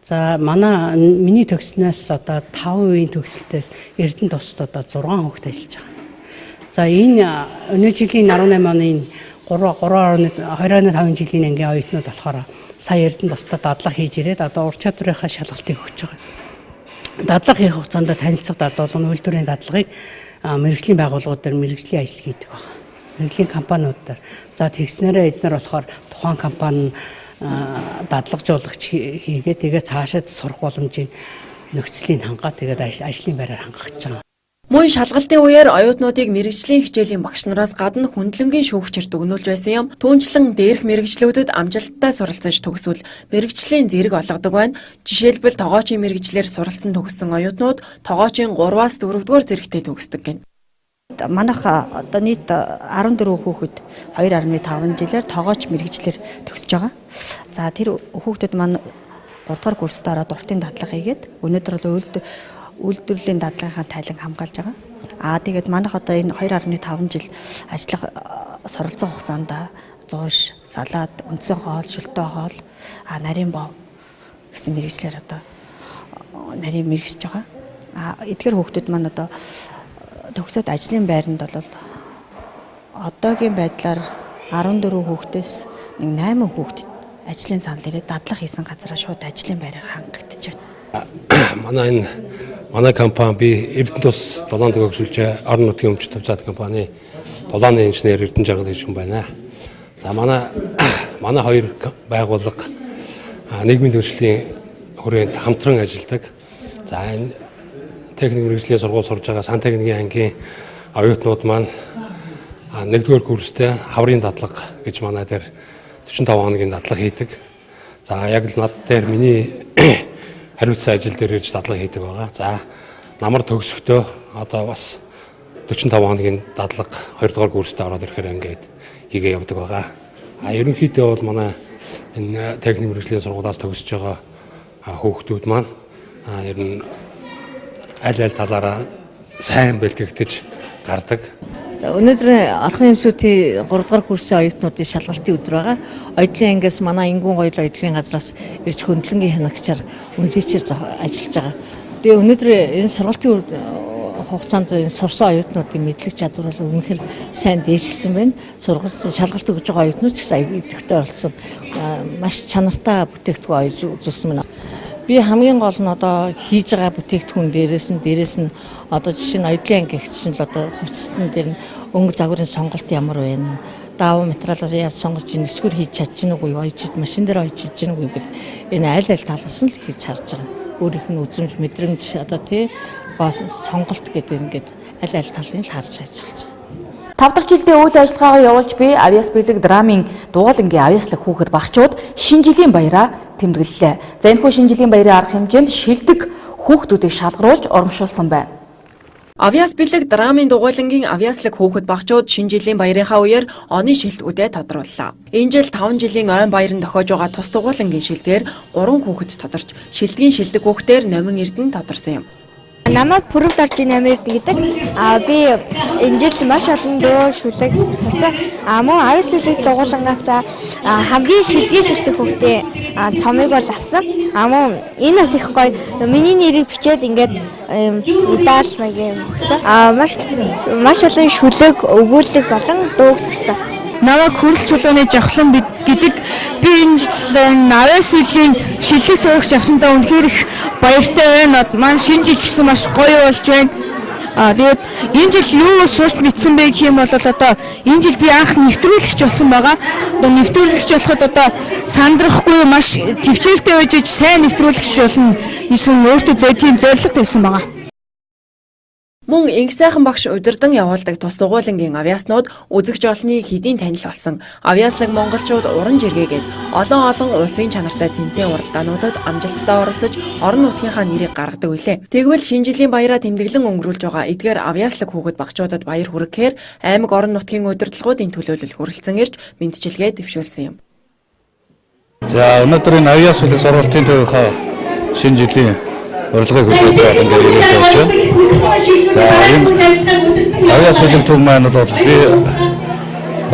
За миний төгснөөс одоо 5 үеийн төгсөлтөөс Эрдэнэ тусад одоо 6 хүүхэд ажиллаж байгаа. За энэ өнөө жилийн 18 оны 2.5 жилийн ангийн оюутнууд болохоор сая Эрдэнэ тусад дадлага хийж ирээд одоо ур чадварынхаа шалгалтыг өгч байгаа. Дадлага хийх хугацаанд танилцах дадуулан үйлдвэрийн дадлагыг мэрэгжлийн байгууллагууд дээр мэрэгжлийн ажил хийдэг байна. Мэрэгжлийн компаниуд дээр. За тэгснээрээ эдгээр болохоор тухайн компани дадлагжуулагч хийгээд тэгээд цаашаад сурах боломжийн нөхцөлийг хангаад тэгээд ажлын байраар хангах гэж байгаа. Мөн шалгалтын үеэр оюутнуудыг мэрэгжлийн хичээлийн багш нараас гадна хүндлэнгийн шүүгчээр дүгнүүлж байсан юм. Түүнчлэн дээрх мэрэгжлүүдэд амжилттай суралцаж төгсвөл мэрэгжлийн зэрэг олгодог байна. Жишээлбэл тогоочийн мэрэгжлэр суралцсан төгссөн оюутнууд тогоочийн 3-аас 4-р зэрэгтэй төгсдөг гэнэ. Манайх одоо нийт 14 хүүхэд 2.5 жилээр тогооч мэрэгжлэр төгсөж байгаа. За тэр хүүхдүүд маань 3 дугаар курст ороод уртын дадлага хийгээд өнөөдөр бол үйлдвэрлэлийн дадлагынхаа тайлан хамгаалж байгаа. Тэгээд манайх одоо энэ 2.5 жил ажиллах суралцсан хугацаанд зууш, салаад, үндсэн хоол, шөлтөө хоол, нарийн бов гэсэн мэрэгчлэр одоо нарийн мэрэгсэж байгаа. Эдгээр хүүхдүүд маань одоо төгсөөд ажлын байранд бол одоогийн байдлаар 14 хүүхдээс нэг 8 хүүхэд ажлын санал ирээд дадлага хийсэн газараа шууд ажлын байраар хангагдаж байна. Манай компани би Эрдэнэ тус долоон төгсөлж орон нутгийн өмчт тавцаад компани долооны инженер Эрдэнэ жаргал гэж хүн байна. За манай хоёр байгууллага нийгмийн төршлийн хүрээнд хамтран ажилладаг. За энэ техник мэрэгжлийн сургууль сурж байгаа сан техникийн ангийн оюутнууд маань 1-р курстэй хаврын дадлага гэж манай дээр 45 хоногийн дадлага хийдэг. За яг л над дээр миний хариуцсан ажил дээр ирж дадлага хийдэг байгаа. За намар төгсөхдөө одоо бас 45 хоногийн дадлага 2-р курстэй ороод ирэхээр ингээд хийгээ явдаг байгаа. Ерөнхийдөө бол манай энэ техник мэрэгжлийн сургуулиас төгсөж байгаа хүүхдүүд маань ер нь аль талаараа сайн бэлтгэгдэж гардаг. Өнөөдөр орхон эмсүүдийн 3 дугаар курсын оюутнуудын шалгалтын өдөр байгаа. Оюутлын ангиас манай Ингүүн гоёл оюутлын газраас ирж хөндлөнгийн хянагчаар үнэлээчээр ажиллаж байгаа. Тэгээ өнөөдөр энэ сургалтын хугацаанд энэ сурсан оюутнуудын мэдлэг чадвар бол үнэхээр сайн дээшилсэн байна. Шалгалт өгж байгаа оюутнууд ч гэсэн идэвхтэй оролцсон маш чанартай бүтээгдэхүүн олж үзүүлсэн байна. Би хамгийн гол нь одоо хийж байгаа бүтээгдэхүүн дээрээс нь одоо жишээ нь оюутлын анги гэгдсэн л одоо хувцсан дээр нь өнгө загварын сонголт ямар байна? Даав материалаас яаж сонгож ийн эсвэл хийж чадчих нүг уу? Ойчид машин дээр ойчиж чинь нүг гэдэг энэ аль талаас нь л хийж харж байгаа. Өөрийнх нь үзмж мэдрэмж одоо тий сонголт гэдэг ингээд аль талын л харж ажиллаж байгаа. 5 дахь жилдээ үйл ажиллагаагаа явуулж буй авиас бэлэг драмын дугуулангийн авиаслаг хүүхэд багчууд шинэ жилийн баяраа тэмдэглэлээ. За энэхүү шинэ жилийн баярын арга хэмжээнд шилдэг хүүхдүүдийг шалгаруулж урамшуулсан байна. Авиас бэлэг драмын дугуулангийн авиаслаг хүүхэд багчууд шинэ жилийн баярынхаа үеэр оны шилдэгүүдээ тодрууллаа. Энэ жил 5 жилийн ойн баяранд тохиож байгаа тус дугуулангийн шилдгээр 3 хүүхэд тодорч шилдгийн шилдэг хүүхдээр номин Эрдэнэ тодорсон юм. Намайг Пүрэвд орж ийн Америк гэдэг. Би энэ жил маш олон дөөр шүлэг сурсан. Мөн авиас бэлэг дугуулангаас хамгийн шилдэг шилдэг хүүхдээ цомыг бол авсан. Мөн энэ бас их гоё. Миний нэрийг бичээд ингээд медаль маягийн өгсөн. Маш олон шүлэг, өгүүлэг болон дууг сурсан. Намайг хөрөл чулууны жавхлан гэдэг би энэ авиас бэлгийн шилдэг сурагч авсандаа үнэхээр их баяртай байна. Маань шинэ жил ч гэсэн маш гоё болж байна. Тэгээд энэ жил юу сурч мэдсэн бэ гэх юм бол одоо энэ жил би анх нэвтрүүлэгч болсон байгаа. Одоо нэвтрүүлэгч болоход одоо сандрахгүй маш төвчээртэй байж сайн нэвтрүүлэгч болно гэсэн өөртөө тийм зорилго тавьсан байгаа. Мөн инх сайхан багш удирдан явуулдаг тус дугуйлангийн авиаснууд үзэгч олныг хэдийн танил болсон. Авиаслаг монголчууд уран жиргээгээд олон улсын чанартай тэмцээн уралдаануудад амжилттай оролцож орон нутгийнхаа нэрийг гаргадаг үлээ. Тэгвэл шинэ жилийн баяраа тэмдэглэн өнгөрүүлж байгаа эдгээр авиаслаг хүүхэд багчуудад баяр хүргэхээр аймаг орон нутгийн удирдлагуудын төлөөлөл хүрэлцэн ирж мэдчилгээ дэвшүүлсэн юм. За өнөөдөр энэ авиаслаг сургалтын төвийнхөө шинэ жилийн урилгыг хүлээж авах ингээд ирээд байж байна. За энэ авиаслаг төв маань бол би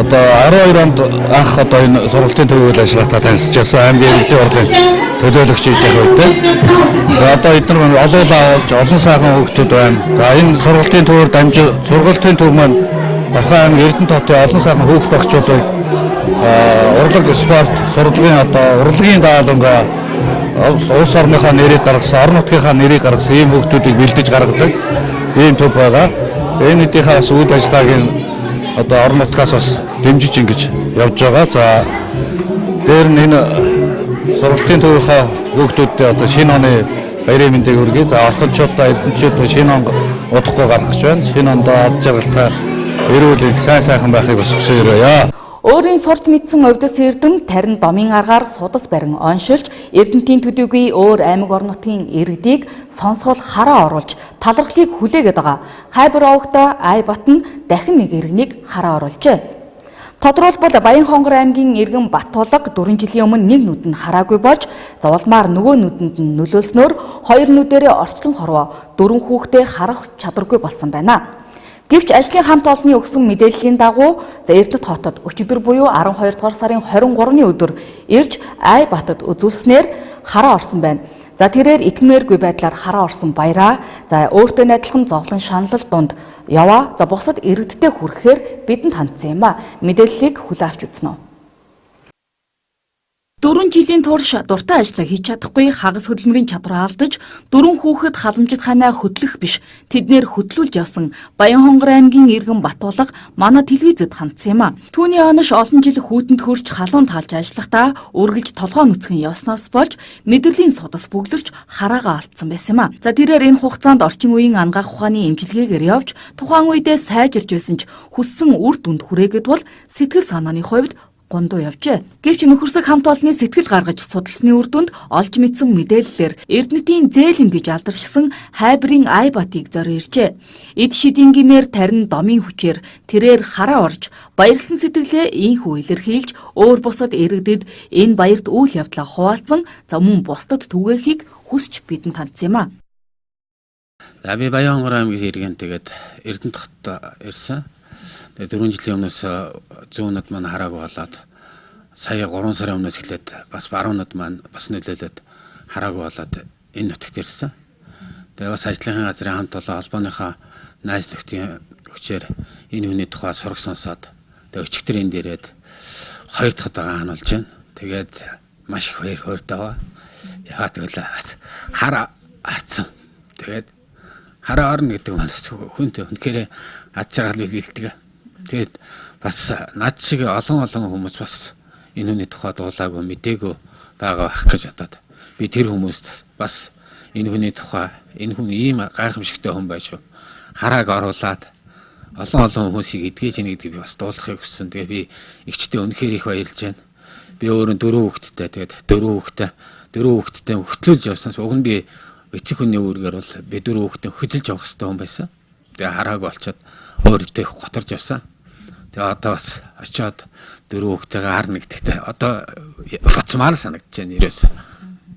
одоо 12 онд анх одоо энэ сургалтын төвөөр ажиллахдаа танилцж байсан аймгийн иргэдийн урлагийн төлөөлөгч хийж байгаа үедээ. Одоо эдгээр маань олоолаа авч олон сайхан хүүхдүүд байна. За энэ сургалтын төвөөр дамжиж сургалтын төв маань Орхон аймгийн Эрдэнэ хотын олон сайхан хүүхд багчуудыг урлаг спорт сургалтын одоо урлагийн даалгангаа улс орныхаа нэрийг гаргасан, орон нутгийнхаа нэрийг гаргасан ийм хүүхдүүдийг бэлдэж гаргадаг ийм төв байгаа. Энэ хэдийнхээ бас үйл ажиллагаагийн одоо орон нутгаас бас дэмжиж ингэж явж байгаа. За дээр нь энэ сургалтын төвийнхөө хүүхдүүдтэй одоо шинэ оны баярын мэндийг хүргэе. За орхончуудаа эрдэнэчүүд шинэ он удахгүй гарах гэж байна. Шинэ ондоо ад жаргалтай эрүүл их сайн сайхан байхыг бас хүсэж байна. Өөрийн сурч мэдсэн өвдөс эрдэнэ тарин домын аргаар судас барин оншилж эрдэнтийн төдийгүй өөр аймаг орон нутгийн иргэдийг сонсгол хараа оруулж талархлыг хүлээгээд байгаа. Хайбар овогтой Айбат нь дахин нэг иргэнийг хараа оруулжээ. Тодорхойлбол Баянхонгор аймгийн иргэн Баттуулга 4 жилийн өмнө нэг нүд нь хараагүй болж зовлмаар нөгөө нүдэнд нь нөлөөлснөөр хоёр нүдэрээ орчлон хорвоо 4 хүүхдээ харах чадваргүй болсон байна. Гэвч ажлын хамт олонны өгсөн мэдээллийн дагуу Эрдэнэт хотод өчигдөр буюу 12 дугаар сарын 23-ны өдөр ирж Айбатад үзүүлснээр хараа орсон байна. За тэрээр итгэмээргүй байдлаар хараа орсон баяраа за өөртөө адилхан зовлон шаналл дунд яваа. За бусад иргэдтэй хүрэхээр бидэнд хандсан юм а. Мэдээллийг хүлээн авч үзнэ үү. 4 жилийн турш дуртай ажлаа хийж чадахгүй хагас хөдөлмөрийн чадвар алдаж 4 хүүхэд халамжит ханаа хөдлөх биш тэднэр хөдлүүлж явсан Баянхонгор аймгийн иргэн Баттуулга манай телевизэд хандсан юм а. Түүний онош олон жил хүүтэнд хөрч халуун таалж ажиллахдаа үргэлж толгоо нүцгэн явснаас болж мэдрэлийн судас бүглэрч хараагаа алдсан байсан юм а. За тэрээр энэ хугацаанд орчин үеийн ангаах ухааны эмчилгээгээр явж тухайн үедээ сайжирч байсан ч хүссэн үр дүнд хүрээгээд бол сэтгэл санааны хувьд гондоо явжээ. Гэвч нөхөрсөг хамт олонны сэтгэл гаргаж судалсны үр дүнд олж мэдсэн мэдээллээр Эрдэнэтийн зээлэн гэж алдаршсан хайбрын Айбатыг зорь иржээ. Эд шидийн гимээр тарин домын хүчээр тэрээр хараа орж баярлсан сэтгэлээ ийхүү илэрхийлж өөр бусад иргэдэд энэ баярт үйл явдлаа хуваалцсан за мөн бусдад түгээхийг хүсч бидэнд хандсан юм а. За би Баянхонгор аймгийн иргэн тэгээд Эрдэнэт хотод ирсэн. Тэгээ 4 жилийн өмнөөс зүүнэд маань хараагүй болоод сая 3 сарын өмнөөс эхлээд бас баруунад маань бас нөлөөлөд хараагүй болоод энэ нутагт ирсэн. Тэгээ бас ажлынхаа газрын хамт олон холбооныхоо найз нөхдийн хүчээр энэ хүний тухай сураг сонсоод тэгээ өчигдөр энд ирээд 2 дахь удаага хануулж байна. Тэгээд маш их баяр хөөртэй байгаа. Яагаад гэвэл хараа арцсан. Тэгээд хараа орно гэдэг маань хүнтэй үнэхээр ад жаргал бэлгэлдэг. Тэгээд бас над шиг олон хүмүүс бас энэ хүний тухай дуулаагүй мэдээгүй байгаа байх гэж бодоод би тэр хүмүүст бас энэ хүний тухай энэ хүн ийм гайхамшигтай хүн байж шүү. Харааг оруулаад олон хүмүүсийг эдгэж ийн гэдэг би бас дуулахыг хүссэн. Тэгээ би эгчтэй үнэхээр их баярлж байна. Би өөрөө 4 хүүхэдтэй тэгээд 4 хүүхэдтэй хөтлүүлж явсанс уг нь би эцэг хүний үүргээр бол би 4 хүүхэдтэй хөтлөж явах хэрэгтэй хүн байсан. Тэгээ харааг болчоод өөртөө готорж явсан. Тэгээ одоо бас очиод 4 хүүхдтэйгээ харна гэдэгтээ одоо буцмаар санагдаж байна ерөөсөө.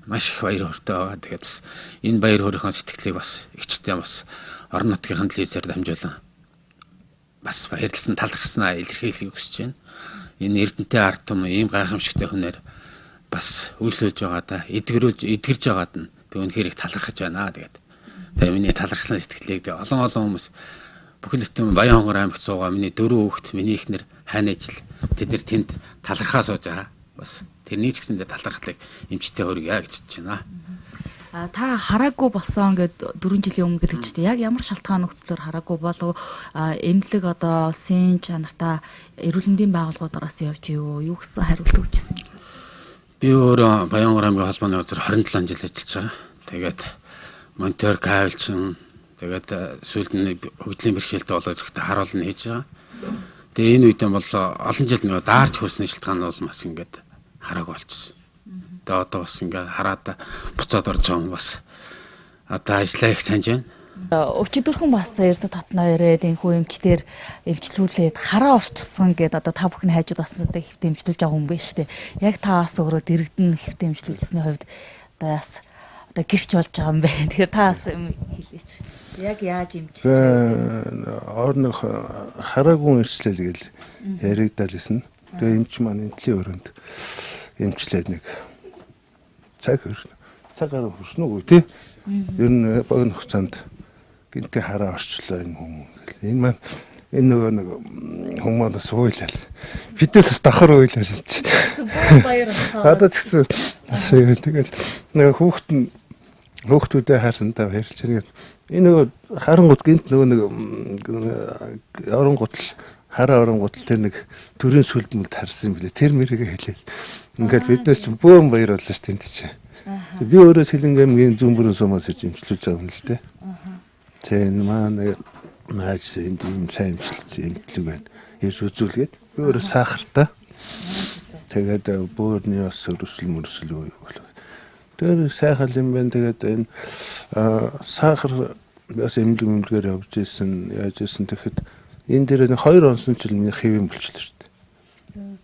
Маш их баяр хөөртэй байгаа. Тэгээд бас энэ баяр хөөрийн сэтгэлийг бас эгчтэй бас орон нутгийн телевизээр дамжуулан бас баярлсан талархснаа илэрхийлэхийг хүсэж байна. Энэ Эрдэнэтэй ард түмэн ийм гайхамшигтай хүнээр бас үйлчлүүлж байгаа да эдгэрж байгаад нь би үнэхээр их талархаж байна. Тэгээд миний талархсан сэтгэлийг олон хүмүүс бүхэл бүтэн Баянхонгор аймагт суугаа миний 4 хүүхэд миний ихнэр хайна ижил тэд нэр тэнд талархаа сууж байгаа. Бас тэрний ч гэсэндээ талархлыг эмчтэй хөргөе гэж бодож байна. Та хараагүй болсон гэд 4 жилийн өмнө гэдэг чинь яг ямар шалтгаан нөхцлөөр хараагүй болов энэлэг одоо улсын чанартай эрүүл мэндийн байгууллагуудаас явж юу гэсэн хариулт өгч ирсэн юм. Би өөрөө Баянхонгор аймгийн холбооны газар 27 жил ажиллаж байгаа. Тэгээд монитор, кабелчин, Тэгээд сүүлд нь хөгжлийн бэрхшээлтэй болоод ирэхдээ харуулна хийж байгаа. Тэгээ энэ үедээ бол олон жил нэг даарч хөрсний шалтгаанууд бас ингээд харааг болчихсон. Тэгээ одоо бас ингээд хараад буцаад орж байгаа юм бас одоо ажиллаа их санаж байна. Өчигдөрхөн бас эрдэ татнаа ирээд энэ хүү эмчтэр эмчлүүлээд хараа орчихсон гэдээ одоо та бүхэн хайжууд бас одоо хэвтэ эмчлүүлж байгаа хүн биш үү? Яг та бас өөрөө дэрэгдэн хэвтэ эмчлүүлсний хувьд одоо яс одоо гэрч болж байгаа юм байна. Тэгэхээр та бас хэлээч. Яг яаж эмчлээ? Орны хараагүй эмчлэл гэж яригдал гэсэн. Тэгээ эмч маань энтлийн өрөөнд эмчлээд нэг цагаар хүрсэн үгүй тий. Ер нь богино хугацаанд гинтээ хараа орчлоо энэ хүмүүс. Энэ маань энэ нөгөө нэг хүмүүст уйлал. Бидээс бас давхар уйлал чи. Одоо тэгсэн. Тэгээд нэг хүүхдүүдээ хайрсантай баярлж ирээд энэ нөгөө харангууд гинт нөгөө нэг оронготл хараа оронготл тэр нэг төрийн сүлбэнд харсан юм билээ. Тэр мэрийгээ хэлээл. Ингээл биднээс ч бөөн баяр боллоо ш тэнд чи. Би өөрөө Сэлэнг аймгийн зүүн бүрэн сумаас ирж эмчлүүлж байгаа юм л дээ. Тэн маань наач энд юм сайн эмчлэг байна. Ирж үзүүлгээд би өөрөө сахартай. Тэгээд бөөрний бас өрсөл үү. Тэр сайхан юм байна. Тэгээд энэ сахар бас эмнэлгээр явж ирсэн, яаж ирсэн тэгэхэд энэ дээр нэг 2 онсон ч миний хэвэн болчихлоо шүү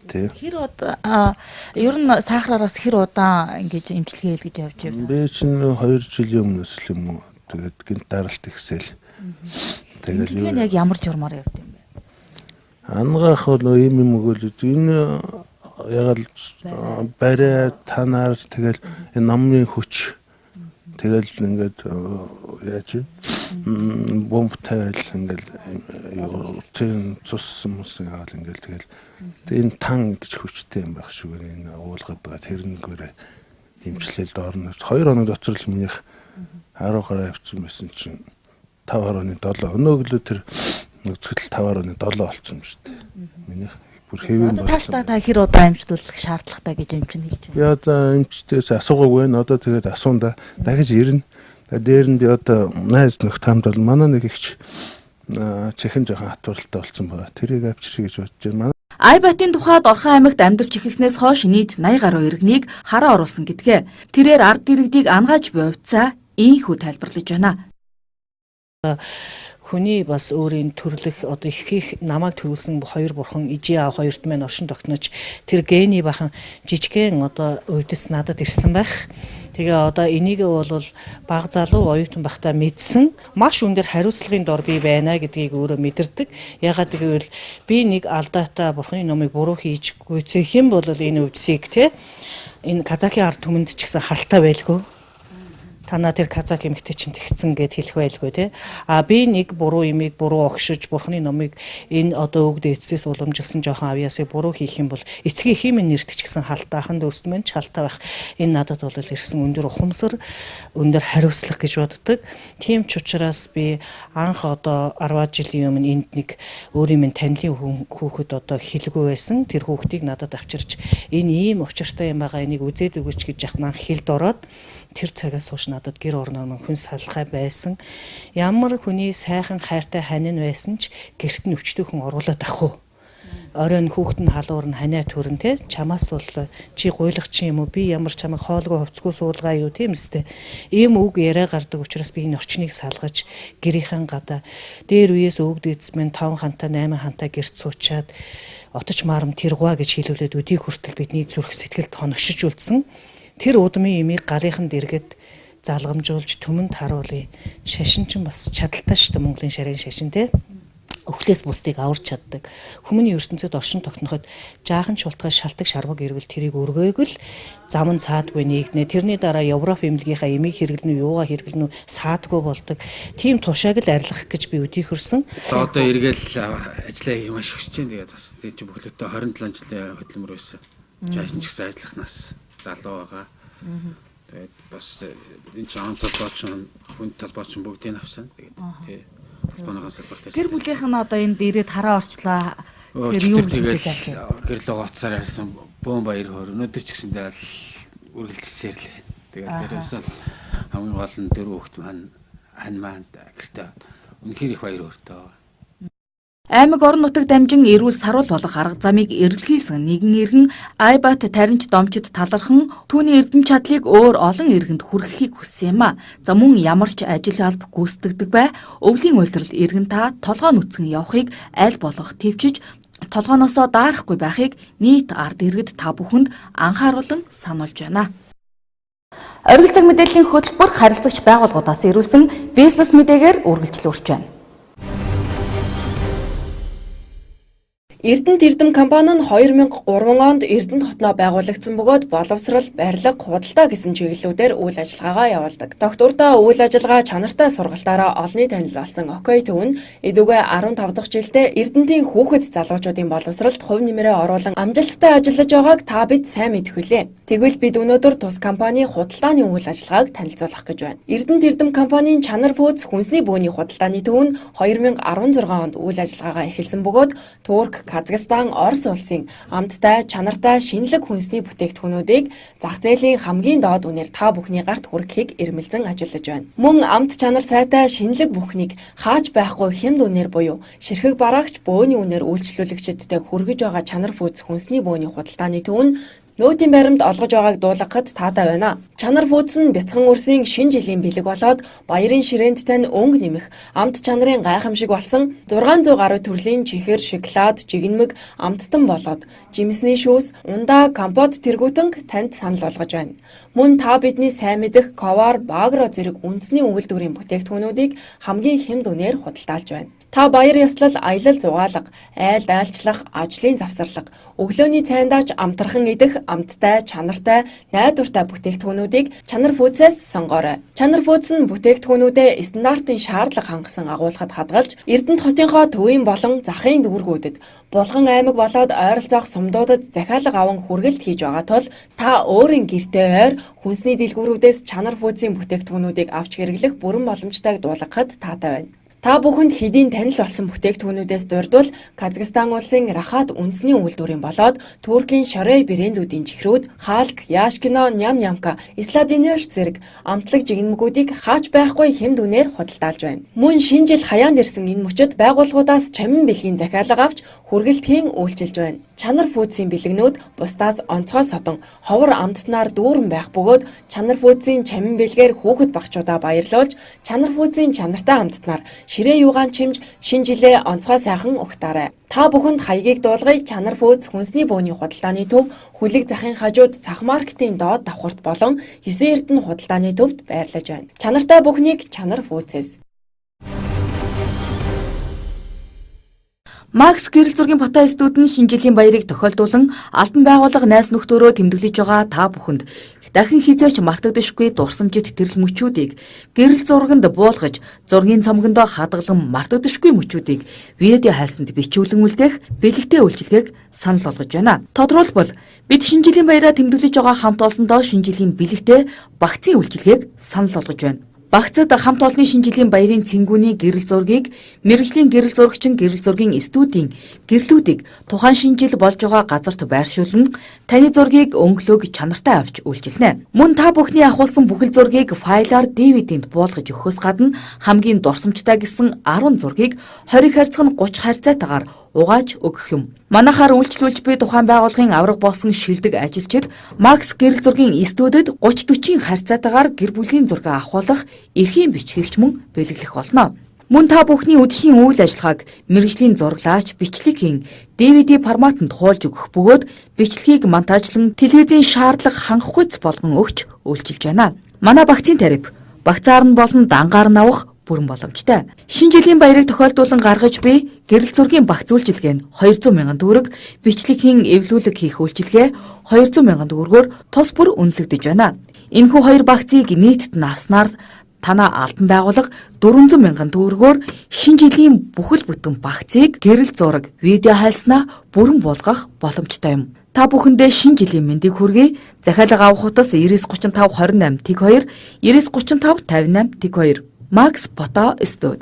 дээ. Хэр удаа ер нь сахараас хэр удаан ингэж эмчилгээ хийж явж байв? Би чинь 2 жилийн өмнөөс л юм уу. Тэгээд гинт даралт ихсэл. Тэгээд яг ямар журмаар явд юм бэ? Ангаах бол юм өгөөл энэ яг л барай танаар тэгэл энэ намрын хүч тэгэл ингээд яаж бомб тавил ингээд тийм цус мус ингээд тэгэл энэ тан гэж хүчтэй юм байх шиг энэ уулгаад байгаа тэрнгээр эмчлэлд орно. 2 хоног дотор л минийх 10 гараа авчихсан байсан чинь 5.7 өнөөгөө тэр нөхцөл 5.7 болсон юм шүү дээ. Минийх бүр хэвэн болсон. Тааштай та хэр удаа эмчлүүлэх шаардлагатай гэж эмч нь хэлж байна. Би одоо эмчтээс асуугаагүй байна. Одоо тэгээд асуунда дахиж ирнэ. Дээр нь би одоо найз нөхд хамт бол манай нэг ихч чихэн жоохон хатууралтай болсон байгаа. Тэрийг авчирхий гэж бодож байна. Айбатын тухайд Орхон аймагт амьдарч эхэлснээс хойш нийт 80 гаруй иргэнийг хараа оруулсан гэдгээ. Тэрээр ард иргэдийг ангааж буй хувьцаа ийхүү тайлбарлаж байна. Хүний бас өөрийн төрлөх одоо их намайг төрүүлсэн 2 бурхан ижи аав хоёрт маань оршин тогтнож тэр гений бахан жижигхэн одоо өвдөс надад ирсэн байх. Тэгээ одоо энийг бол баг залуу оюутан бахта мэдсэн маш өндөр хариуцлагын дор би байна гэдгийг өөрөө мэдэрдэг. Ягаад гэвэл би нэг алдаатай бурханы номыг буруу хийж гүйцээх юм бол энэ өвдөсийг энэ казакийн ард түмэнд ч гэсэн халтай байлгүй. Танаа тэр казак эмэгтэй чинь тэгсэн гэд хэлэх байлгүй тий. Би нэг буруу имийг буруу огшиж бурхны номыг энэ одоо өгд эцсээс уламжилсан жоохон авьяасыг буруу хийх юм бол эцгийн химэн нэртч гэсэн халтаахан дөөсмөн ч халтай байх. Энэ надад бол ирсэн өндөр ухамсар, өндөр хариуцлага гэж боддог. Тийм ч учраас би анх одоо 10 жилийн өмнө энд нэг өөрийн минь танилын хүүхэд одоо хэлгүй байсан. Тэр хүүхдийг надад авчирч энэ ийм учиртай юм байгаа энийг үзээд өгөөч гэж яхнаа хэлд ороод тэр цагаас хойш надад гэр орноо хүн салхай байсан. Ямар хүний сайхан хайртай ханин байсан ч гэрт нь өвчтөй хүн оруулаад ах уу. Оройн хүүхэд нь халуур нь ханиа төрн те чамаас бол чи гуйлах чи юм уу би ямар чамайг хоолгоо хувцгүй суулгаа юу тийм үстэй. Ийм үг яриа гардаг учраас би энэ орчныг салгаж гэрийнхэн гадаа дээр үеэс өгд эзмэн 5 ханта 8 ханта гэрт суучаад оточ марам тэргуа гэж хэлүүлээд өдий хүртэл бидний зүрх сэтгэлд хоногшиж үлдсэн. Тэр удмын имийг галынхан дэргэд залгамжуулж төмөнд харуулъя. Шашин ч бас чадaltaй шүү дээ Монголын шарын шашин те. Өвхлөөс бусдыг аварч чаддаг. Хүмүүний ертөнцид оршин тогтноход жаахан шултгай шалтак шарваг ирвэл тэрийг өргөөгөл зам нь цаадгүй нэгнэ. Тэрний дараа Европ эмнэлгийнхаа эмийг хэрэглэнэ уу, юугаа хэрэглэнэ үү саадгүй болдог. Тийм тушааг л арилгах гэж би өдий хөрсөн. Одоо эргээл ажиллаа хийх маш хүчтэй. Тэгээд бас тийм ч бүхлөтөө 27 жилийн хөтөлбөр байсан. Жаашин ч гэсэн ажиллах нас залуу байгаа. Тэгээд бас энэ ч аан толгойч хүнд толгойч бүгдийг авсан. Тэгээд тий. Холбооноос салбарт. Гэр бүлийнх нь одоо энд ирээд хараа орчлаа. Тэр юу тэгээд гэрлөө гоцсаар ярьсан бөөн баяр хөөр. Өнөөдөр ч гэсэндээ л үргэлжлэсээр л. Тэгээд ерөөсөө хамгийн гол нь 4 хүүхэд маань ань маань гэртээ үнэхээр их баяр хөөртэй байгаа. Аймаг орон нутаг дамжин эрүүл саруул болох арга замыг эрэлхийлсэн нэгэн иргэн Айбат таринч домчид талархан түүний эрдэм чадлыг өөр олон иргэнд хүргэхийг хүссэн юм а. За мөн ямар ч ажил алба гүйцэтгэдэг бай өвлийн уйлдрал иргэн та толгоо нүцгэн явахыг аль болох төвчж толгооноосоо даарахгүй байхыг нийт ард иргэд та бүхэнд анхааруулan сануулж байна. Оргил цаг мэдээллийн хөтөлбөр харилцагч байгууллагуудаас ирүүлсэн бизнес мэдээгээр үргэлжлүүлж байна. Эрдэнэт эрдэм компани нь 2003 онд Эрдэнэт хотноо байгуулагдсан бөгөөд боловсрал, барилга, худалдаа гэсэн чиглэлүүдээр үйл ажиллагаагаа явуулдаг. Доктортой үйл ажиллагаа чанартай сургалтаараа олонний танил болсон Окей төв нь эдүгээ 15 дахь жилдээ Эрдэнэтийн хүүхэд залуучуудын боловсралд хувь нэмрээ оруулан амжилттай ажиллаж байгааг та бид сайн мэдэх үлээ. Тэгвэл бид өнөөдөр тус компани худалдааны үйл ажиллагааг танилцуулах гэж байна. Эрдэнэт эрдэм компанийн чанар фүүз хүнсний бөөний худалдааны төв нь 2016 онд үйл ажиллагаагаа эхэлсэн бөгөөд Турк, Казахстан, Орос улсын амттай, чанартай шинэлэг хүнсний бүтээгдэхүүнүүдийг зах зээлийн хамгийн доод үнээр та бүхний гарт хүргэхийг эрмэлзэн ажиллаж байна. Мөн амт чанар сайтай шинэлэг бүхнийг хааж байхгүй хямд үнээр буюу ширхэг бараагч бөөний үнээр үйлчлүүлэгчдэд хүргэж байгаа чанар фүүз хүнсний бөөний худалдааны төв нь нөөтийн баримт олгож байгааг дуулгахад таатай байна. Чанар фүүз нь бяцхан үрсийн шинэ жилийн бэлэг болоод баярын ширээнд тань өнгө нэмэх, амт чанарын гайхамшиг болсон 600 гаруй төрлийн чихэр, шоколад, жигнэмэг амттан болоод жимсний шүүс, ундаа, компот тэргүүтэн танд санал болгож байна. Мөн та бидний сайн мэдэх ковар, багро зэрэг үндэсний үйлдвэрийн бүтээгдэхүүнүүдийг хамгийн хямд үнээр худалдаалж байна. Та баяр ёслол, аялал зугаалга, айлд айлчлах, ажлын завсарлага, өглөөний цайндаач амтархан идэх, амттай, чанартай, найдвартай бүтээгдэхүүнүүдийг чанар фүүзээс сонгоорой. Чанар фүүз нь бүтээгдэхүүнүүдэд стандартын шаардлага хангасан агуулгад хадгалж, Эрдэнэт хотынхоо төвийн болон захын дүүргүүдэд Булган аймаг болоод ойролцоох сумдуудад захиалга аван хүргэлт хийж байгаа тул та өөрийн гэртээ ойр хүнсний дэлгүүрүүдээс чанар фүүзийн бүтээгдэхүүнүүдийг авч хэрэглэх бүрэн боломжтойг дуулгахад таатай байна. Та бүхэнд хэдийн танил болсон бүтээгдэхүүнүүдээс дурдвал Казахстан улсын Рахат үндэсний үйлдвэрийн болоод Туркийн Шорей брэндүүдийн чихрүүд, Халк, Яшкино, Ням-Нямка, Исладинерш зэрэг амтлаг жигнэмгүүдийг хаач байхгүй хямд үнээр худалдаалж байна. Мөн шинэ жил хаяанд ирсэн энэ мөчид байгууллагуудаас чамин бэлгийн захиалга авч хүргэлтийн үйлчилж байна. Чанар фүүзийн бэлгэнүүд бусдаас онцгой содон, ховор амттнаар дүүрэн байх бөгөөд чанар фүүзийн чамин бэлгээр хүүхэд багчуудаа баярлуулж, чанар фүүзийн чанартай амттнаар ширээ юугаан чимж шинэ жилээ онцгой сайхан угтаарай. Та бүхэнд хаягийг дуулгая чанар фүүз хүнсний бөөний худалдааны төв хүлэг захын хажууд цах маркетийн доод давхарт болон 9 эрдэнэ худалдааны төвд байрлаж байна. Чанартай бүхнийг чанар фүүзээс. Макс гэрэл зургийн фото студ нь шинэ жилийн баярыг тохиолдуулан албан байгууллага найз нөхдөөрөө тэмдэглэж байгаа та бүхэнд дахин хизээч мартагдашгүй дурсамжит тэрл мөчүүдийг гэрэл зурганд буулгаж зургийн цомгондоо хадгалан мартагдашгүй мөчүүдийг видео хайлсанд бичүүлэн үлдээх бэлэгтэй үйлчилгээг санал болгож байна. Тодорхойлбол бид шинэ жилийн баяраа тэмдэглэж байгаа хамт олондоо шинэ жилийн бэлэгтэй багцын үйлчилгээг санал болгож байна. Багцад хамт олонны шинэ жилийн баярын цэнгүүний гэрэл зургийг мэргэжлийн гэрэл зурагчин гэрэл зургийн студийн гэрлүүдийг тухайн шинэ жил болж байгаа газарт байршуулна таны зургийг өнгөлөг чанартай авч үйлчилнэ. Мөн та бүхний ахуулсан бүхэл зургийг файлаар DVD-нд буулгаж өгөхөөс гадна хамгийн дурсамжтай гэсэн 10 зургийг 20 харьцах нь 30 харьцаатаагаар угааж өгөх юм. Манайхаар үйлчлүүлж буй тухайн байгууллагын авраг болсон шилдэг ажилчид Макс гэрэл зургийн студид 30-40 харьцаатаагаар гэр бүлийн зураг авахулах эрхийн бичгэгч мөн бэлэглэх болно. Мөн та бүхний үдшийн үйл ажиллагааг мэргэжлийн зураглаач бичлэг хийн DVD форматанд хуулж өгөх бөгөөд бичлэгийг монтажлан телевизийн шаардлага хангахгүйц болгон өгч үйлчилж байна. Манай багцын тариф багцаар нь болон дангаар нь авах бүрэн боломжтой. Шинэ жилийн баярыг тохиолдуулан гаргаж буй гэрэл зургийн багц үйлчилгээ нь 200 мянган төгрөг, бичлэгийн эвлүүлэг хийх үйлчилгээ 200 мянган төгрөгөөр тус бүр үнэлэгдэж байна. Энэхүү хоёр багцыг нийтд нь авснаар танаа албан байгууллага 400 мянган төгрөгөөр шинэ жилийн бүхэл бүтэн багцыг гэрэл зураг, видео хайлснаа бүрэн буулгах боломжтой юм. Та бүхэндээ шинэ жилийн мэндийг хүргэе. Захиалга авах утас 9935 28 тэг 2 9935 58 тэг 2 Макс фото студ.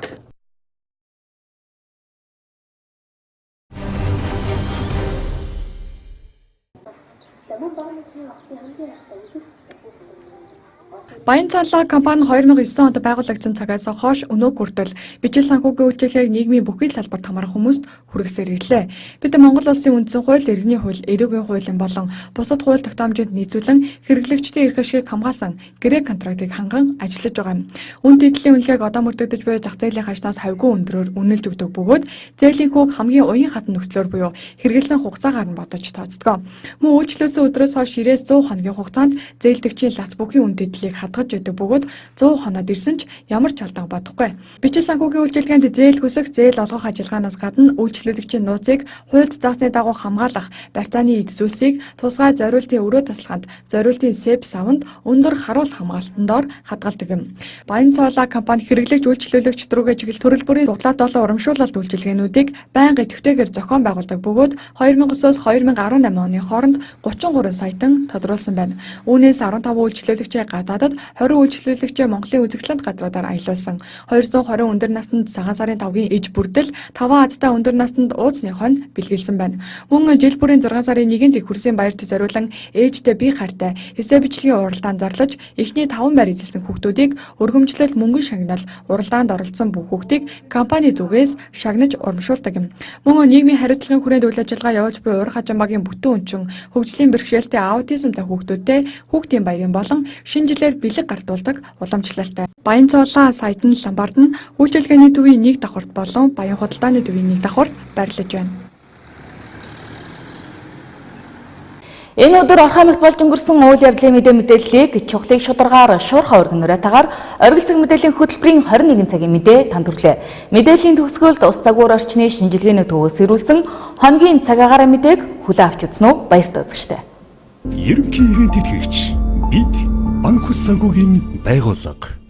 Баян цаалаа компани 2009 онд байгуулагдсан цагаас хойш өнөө хүртэл бичил санхүүгийн үйлчилгээг нийгмийн бүхий салбарт хамаарах хүмүүст хүргэсээр ирлээ. Бид Монгол улсын үндсэн хууль, иргэний хууль, эдүүгийн хуулийн болон бусад хууль тогтоомжинд нийцүүлэн хэрэглэгчдийн эрх ашигыг хамгаалсан гэрээ контрактыг ханган ажиллаж байгаа. Үн тэтгэлийн үнэлгээг одоо мөрдөгдөж буй зах зээлийн хажнаас хавьгүй өндрөөр үнэлж өгдөг бөгөөд зээлийн хүүг хамгийн уян хатан нөхцлөөр буюу хэрэгэлсэн хугацаагаар нь бодож тооцдог. Мөн үйлчлүүлсэн өдрөөс хойш 90-100 хоногийн хугацаанд зээлдэгчийн лац бүхий үн тэтгэлийг хадгаж өгдөг бөгөөд 100 хоноод ирсэн ч ямар ч алдан бодохгүй. Бичил санхүүгийн үйлчилгээнд зээл хүсэх, зээл олгох ажиллагаанаас гадна үйлчлүүлэгчийн нууцыг хуульд заасны дагуу хамгаалах, барьцааны эдзүүлсийг тусгай зориултын өрөө тасалгаанд, зориултын СЭП савнд өндөр харуулт хамгаалтан доор хадгалдаг юм. Баян цаалаа компани хэрэглэгч үйлчлүүлэгч рүүгээ чиглэл төрөл бүрийн судлаад олон урамшуулалт үйлчилгээнүүдийг байнга идэвхтэйгээр зохион байгуулдаг бөгөөд 2009-оос 2018 оны хооронд 33 саятан тодруулсан байна. Үүнээс 15 үйлчлүүлэгчээ гадаадад 20 үйлчлүүлэгчээ Монголын үзэсгэлэнт газруудаар аялуулсан. 220 өндөр наснд цагаан сарын 5-гийн иж бүрдэл, 5 азтай өндөр наснд ууцны хон бэлгэлсэн байна. Мөн жил бүрийн 6 сарын 1-нд их хөрсийн баярт зориулан ээжтэй бие хайртай эсэ бичлэгийн уралдаанд зарлаж эхний 5 байр эзэлсэн хүүхдүүдийг өргөмжлөл мөнгөн шагнал уралдаанд оролцсон бүх хүүхдийг компани зүгээс шагнаж урамшуулдаг юм. Мөн нийгмийн хариуцлагын хүрээнд үйл ажиллагаа явуулж буй урах хажимаагийн бүтэн өнчин хөгжлийн бэрхшээлтэй аутизмтай хүүхдүүдтэй хүүхдийн баярын болон шинэ жилээр бэлэг гартуулдаг уламжлалтай. Баян цаалаа сайтн ламбард нь үйлчилгээний төвийн 1 давхарт болон баян худалдааны төвийн 1 давхарт байрлаж байна. Энэ өдөр Орхон аймагт болж өнгөрсөн үйл явдлын мэдээллийг чухлыг шударгаар шуурхай өргөнөөрөө Оргил цаг мэдээллийн хөтөлбөрийн 21 цагийн мэдээ танд хүрлээ. Мэдээллийн төгсгөлд ус загвар орчны шинжилгээний төвөөс ирүүлсэн хоногийн цаг агаараа мэдээг хүлээн авч үзсэн үү? Баяртай үзэгчтэй. Ерөнхий иргэн тэтгэгч бид Банк санхүүгийн байгууллага